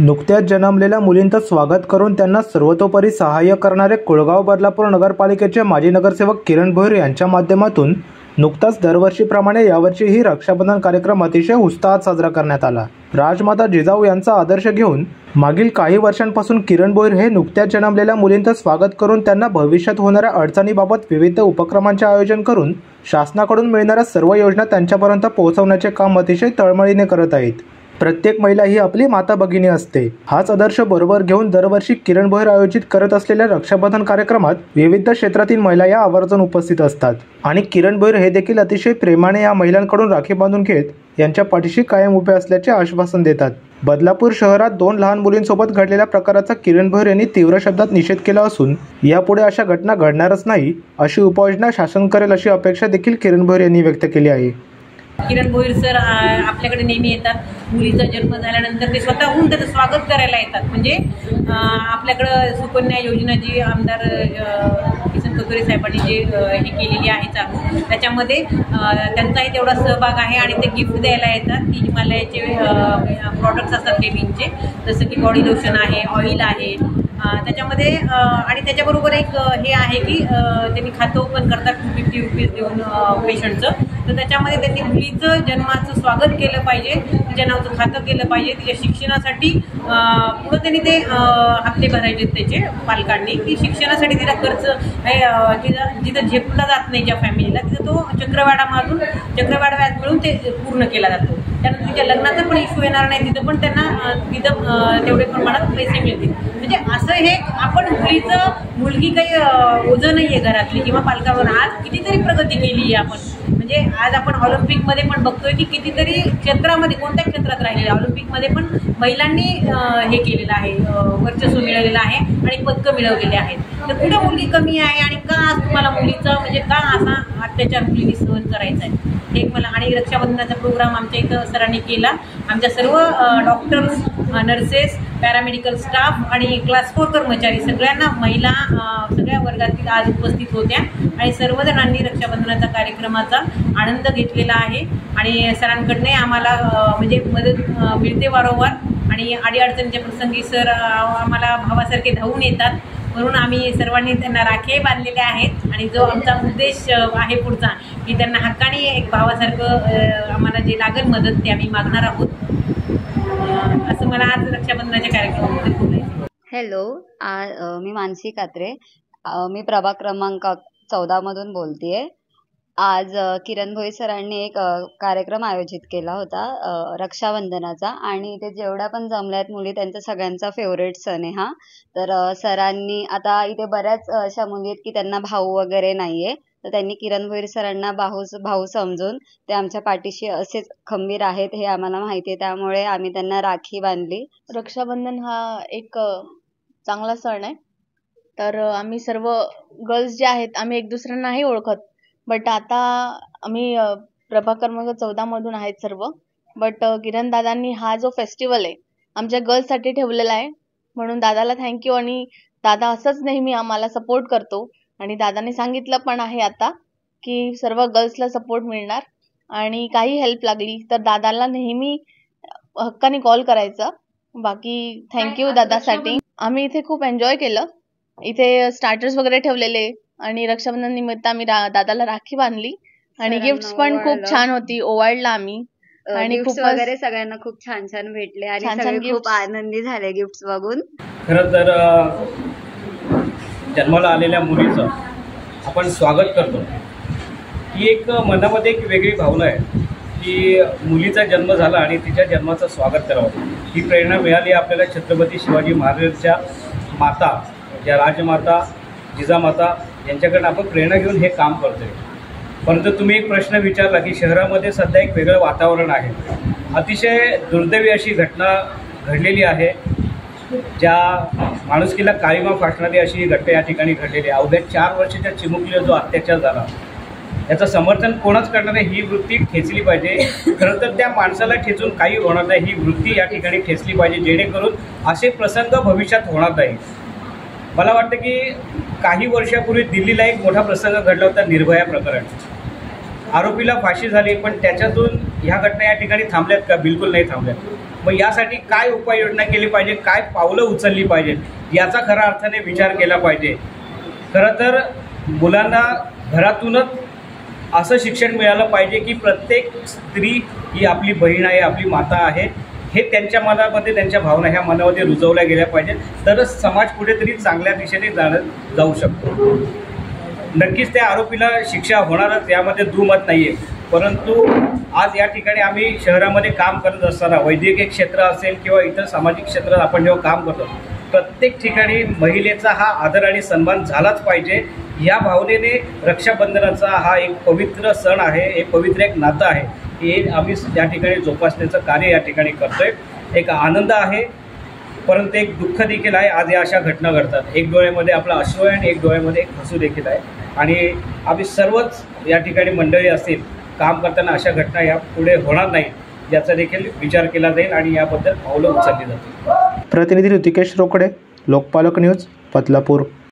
नुकत्याच जन्मलेल्या मुलींचं स्वागत करून त्यांना सर्वतोपरी सहाय्य करणारे कुळगाव बदलापूर नगरपालिकेचे माजी नगरसेवक किरण भोईर यांच्या माध्यमातून नुकताच दरवर्षीप्रमाणे यावर्षीही रक्षाबंधन कार्यक्रम अतिशय उत्साहात साजरा करण्यात आला। राजमाता जिजाऊ यांचा आदर्श घेऊन मागील काही वर्षांपासून किरण भोईर हे नुकत्याच जन्मलेल्या मुलींचं स्वागत करून त्यांना भविष्यात होणाऱ्या अडचणीबाबत विविध उपक्रमांचे आयोजन करून शासनाकडून मिळणाऱ्या सर्व योजना त्यांच्यापर्यंत पोहोचवण्याचे काम अतिशय तळमळीने करत आहेत। प्रत्येक महिला ही आपली माता भगिनी असते, हाच आदर्श बरोबर घेऊन दरवर्षी किरण भोईर आयोजित करत असलेल्या रक्षाबंधन कार्यक्रमात विविध क्षेत्रातील महिला या आवर्जून उपस्थित असतात आणि किरण भोईर हे देखील अतिशय प्रेमाने या महिलांकडून राखी बांधून घेत यांच्या पाठीशी कायम उभे असल्याचे आश्वासन देतात। बदलापूर शहरात 2 लहान मुलींसोबत घडलेल्या प्रकाराचा किरण भोईर यांनी तीव्र शब्दात निषेध केला असून यापुढे अशा घटना घडणारच नाही अशी उपाययोजना शासन करेल अशी अपेक्षा देखील किरण भोईर यांनी व्यक्त केली आहे। किरण भोईर सर आपल्याकडे नेहमी येतात। मुलीचा जन्म झाल्यानंतर ते स्वतःहून त्याचं स्वागत करायला येतात। म्हणजे आपल्याकडं सुकन्या योजना जी आमदार किसन कटोरे साहेबांनी जे हे केलेली आहे चालू, त्याच्यामध्ये त्यांचाही तेवढा सहभाग आहे आणि ते गिफ्ट द्यायला येतात की हिमालयाचे प्रॉडक्ट्स असतात बेबींचे, जसं की बॉडी लोशन आहे, ऑइल आहे त्याच्यामध्ये। आणि त्याच्याबरोबर एक हे आहे की त्यांनी खातं ओपन करतात 250 रुपीज देऊन पेशंटचं। तर त्याच्यामध्ये त्यांनी मुलीचं जन्माचं स्वागत केलं पाहिजे, तिच्या नावाचं खातं केलं पाहिजे, तिच्या शिक्षणासाठी पुढं त्यांनी ते हप्ते भरायचे त्याचे पालकांनी की शिक्षणासाठी तिला खर्च जिथं झेपला जात नाही ज्या फॅमिलीला, तिथं तो चक्रवाढ व्याज मिळून ते पूर्ण केला जातो। त्यानंतर तिच्या लग्नाचा पण इश्यू येणार नाही, तिथं पण त्यांना तिथं तेवढे प्रमाणात पैसे मिळतील। म्हणजे असं हे आपण मुलगी काही ओझं नाही आहे घरातली किंवा पालकावर। आज कितीतरी प्रगती केली आहे आपण, म्हणजे आज आपण ऑलिम्पिकमध्ये पण बघतोय की कितीतरी क्षेत्रामध्ये कोणत्या क्षेत्रात राहिले ऑलिम्पिकमध्ये पण महिलांनी हे केलेलं आहे, वर्चस्व मिळवलेलं आहे आणि पदकं मिळवलेले आहेत। तर कुठं मुलगी कमी आहे आणि का आज तुम्हाला मुलीचं म्हणजे का असा अत्याचार मुलींनी सहन करायचा आहे हे मला। आणि रक्षाबंधनाचा प्रोग्राम आमच्या इथं सरांनी केला। आमच्या सर्व डॉक्टर्स, नर्सेस, पॅरामेडिकल स्टाफ आणि क्लास 4 कर्मचारी सगळ्यांना महिला सगळ्या वर्गातील आज उपस्थित होत्या आणि सर्वजणांनी रक्षाबंधनाचा कार्यक्रमाचा आनंद घेतलेला आहे आणि सरांकडनं आम्हाला म्हणजे मदत मिळते वारंवार आणि अडीअडचणीच्या प्रसंगी सर आम्हाला भावासारखे धावून येतात, म्हणून आम्ही सर्वांनी त्यांना राखी बांधलेल्या आहेत आणि जो आमचा उद्देश आहे पुढचा की त्यांना हक्काने एक भावासारखं आम्हाला जे लागेल मदत ते आम्ही मागणार आहोत, असं मला आज रक्षाबंधनाच्या कार्यक्रमामध्ये बोलायचं। हॅलो, मी मानसी कात्रे, मी प्रभाग क्रमांक 14 मधून बोलतेय। आज किरण भोईर सरांनी एक कार्यक्रम आयोजित केला होता रक्षाबंधनाचा आणि ते जेवढ्या पण जमल्यात मुली त्यांचा सगळ्यांचा फेवरेट सण आहे हा। तर सरांनी आता इथे बऱ्याच अशा मुली आहेत की त्यांना भाऊ वगैरे नाहीये, तर त्यांनी किरण भोईर सरांना भाऊ समजून ते आमच्या पाठीशी असेच खंबीर आहेत हे आम्हाला माहिती आहे, त्यामुळे आम्ही त्यांना राखी बांधली। रक्षाबंधन हा एक चांगला सण आहे, तर आम्ही सर्व गर्ल्स जे आहेत आम्ही एक दुसऱ्यांनाही ओळखत, बट आता आम्ही प्रभाग क्रमांक 14 मधून आहेत सर्व। बट किरण दादांनी हा जो फेस्टिवल आहे आमच्या गर्ल्ससाठी ठेवलेला आहे, म्हणून दादाला थँक्यू। आणि दादा असंच नेहमी आम्हाला सपोर्ट करतो आणि दादाने सांगितलं पण आहे आता की सर्व गर्ल्सला सपोर्ट मिळणार आणि काही हेल्प लागली तर दादाला नेहमी हक्काने कॉल करायचा। बाकी थँक्यू दादासाठी। आम्ही इथे खूप एन्जॉय केलं, इथे स्टार्टर्स वगैरे ठेवलेले आणि रक्षाबंधन निमित्त आम्ही दादाला राखी बांधली आणि गिफ्ट्स पण खूप छान होती, ओवाळला आम्ही आणि खूप वगैरे सगळ्यांना खूप छान छान भेटले आणि सगळे खूप आनंदी झाले गिफ्ट्स बघून। खरं तर जन्माला आलेल्या मुलीचं आपण स्वागत करतो, ही एक मनामध्ये एक वेगळी भावना आहे की मुलीचा जन्म झाला आणि तिच्या जन्माचं स्वागत करावं। ही प्रेरणा मिळाली आपल्याला छत्रपती शिवाजी महाराजांच्या माता, ज्या राजमाता जिजामाता यांच्याकडनं आपण प्रेरणा घेऊन हे काम करतोय। परंतु तुम्ही एक प्रश्न विचारला की शहरामध्ये सध्या एक वेगळं वातावरण आहे, अतिशय दुर्दैवी अशी घटना घडलेली आहे, ज्या माणुसकीला काळीमा फासणारी अशी घटना या ठिकाणी घडलेली आहे। अवघ्या 4 वर्षाच्या चिमुकलीला जो अत्याचार झाला याचं समर्थन कोणच करणार नाही, ही वृत्ती ठेचली पाहिजे। खरं तर त्या माणसाला ठेचून काही होणार नाही, ही वृत्ती या ठिकाणी ठेचली पाहिजे जेणेकरून असे प्रसंग भविष्यात होणार नाही। मला वाटतं की काही वर्षापूर्वी दिल्लीला एक मोठा प्रसंग घडला होता, निर्भया प्रकरण। आरोपीला फाशी झाली, पण त्याच्यातून ह्या घटना या ठिकाणी थांबल्यात का? बिलकुल नाही थांबल्यात। मग यासाठी काय उपाययोजना केली पाहिजे, काय पावलं उचलली पाहिजेत, याचा खऱ्या अर्थाने विचार केला पाहिजे. खरं तर मुलांना घरातूनच असं शिक्षण मिळालं पाहिजे की प्रत्येक स्त्री ही आपली बहीण आहे, आपली माता आहे, हे त्यांच्या मनामध्ये, त्यांच्या भावना ह्या मनामध्ये रुजवल्या गेल्या पाहिजेत. तरच समाज कुठेतरी चांगल्या दिशेने जाऊ शकतो. नक्कीच त्या आरोपीला शिक्षा होणारच, यामध्ये दुमत नाही आहे. परंतु आज या ठिकाणी आम्ही शहरामध्ये काम करत असताना वैद्यकीय क्षेत्र असेल किंवा इतर सामाजिक क्षेत्रात आपण जेव्हा काम करतो, प्रत्येक ठिकाणी महिलेचा हा आदर आणि सन्मान झालाच पाहिजे. या भावनेने रक्षाबंधनाचा हा एक पवित्र सण आहे, एक पवित्र एक नातं आहे, हे आम्ही या ठिकाणी जोपासण्याचं कार्य या ठिकाणी करतोय. एक आनंद आहे, परंतु एक दुःख देखील आहे. आज या अशा घटना घडतात. एक डोळ्यामध्ये आपला अश्रू आहे आणि एक डोळ्यामध्ये एक हसू देखील आहे. आणि आम्ही सर्वच या ठिकाणी मंडळी असतील, काम करताना अशा घटना या पुढे होणार नाहीत याचा देखील विचार केला जाईल आणि याबद्दल पावलं उचलली जातील. प्रतिनिधी ऋतिकेश रोकडे, लोकपालक न्यूज, बदलापूर.